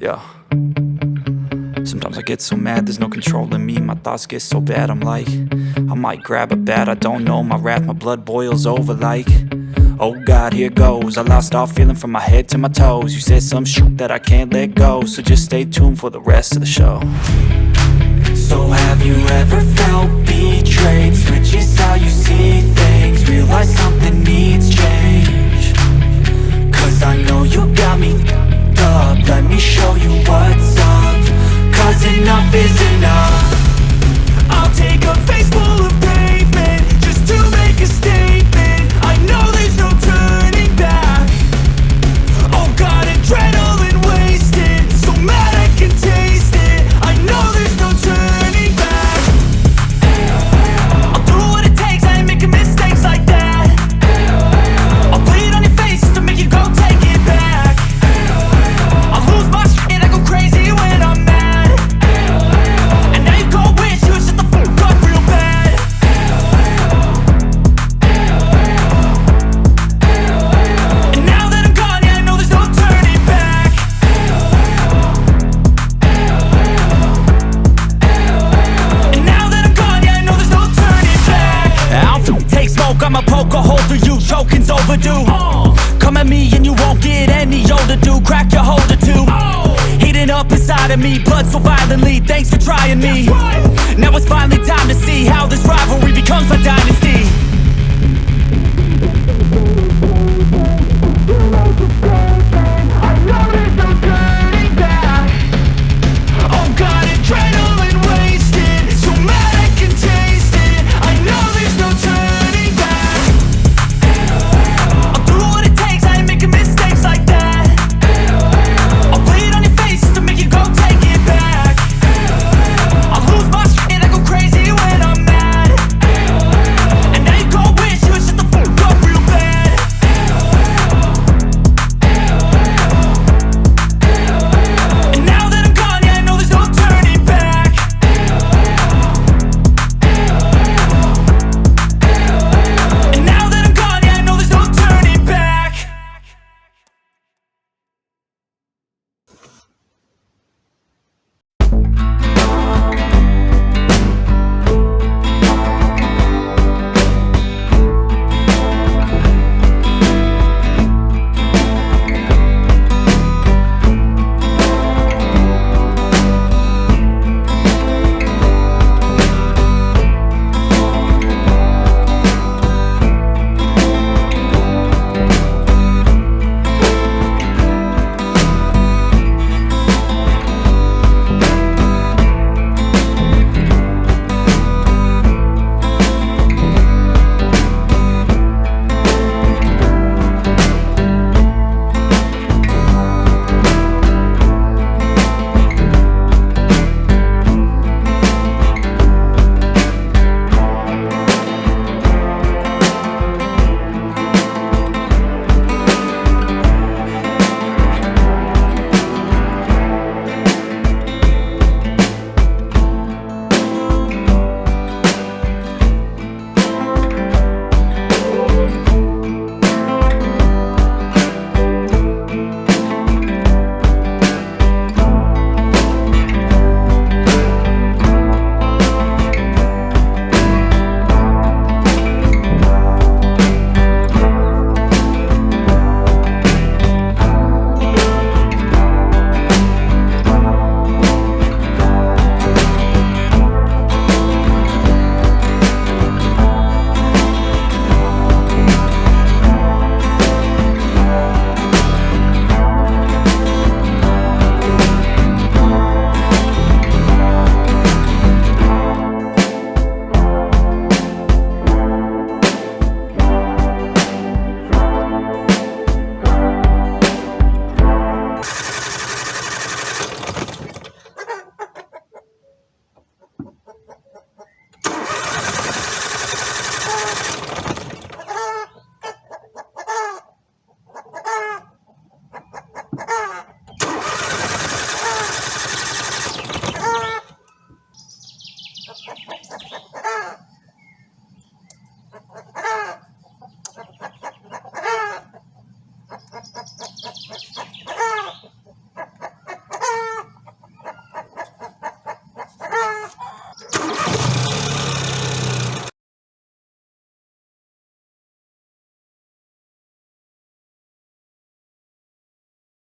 Yeah. Sometimes I get so mad, there's no controlling me. My thoughts get so bad, I'm like, I might grab a bat, I don't know. My wrath, my blood boils over like, oh God, here goes. I lost all feeling from my head to my toes. You said some shit that I can't let go, so just stay tuned for the rest of the show. So have you ever felt betrayed? Switches how you see things, realize something needs change. Cause I know you got me f***ed up, let me show you what's up. Cause enough is enough. I'll take a face full of pavement just to make a statement. I know there's no turning back. Oh God, adrenaline wasted, so mad I can taste it. I know there's no turning back. I'll do what it takes, I ain't making mistakes like that. I'll bleed on your face just to make you go take it back. I'll lose my shit, I go crazy when I'm mad. And now you go wish you would shut the fuck up real bad. And now that I'm gone, yeah, I know there's no turning back. And now that I'm gone, yeah, I know there's no turning back. I'll take smoke, I'ma poke a hole through you, choking's overdue. Come at me and you won't get any older, dude. Crack your holder too. Heating up inside of me, blood so violently. Thanks for trying me. Now it's finally time to see how this rivalry becomes my dynasty.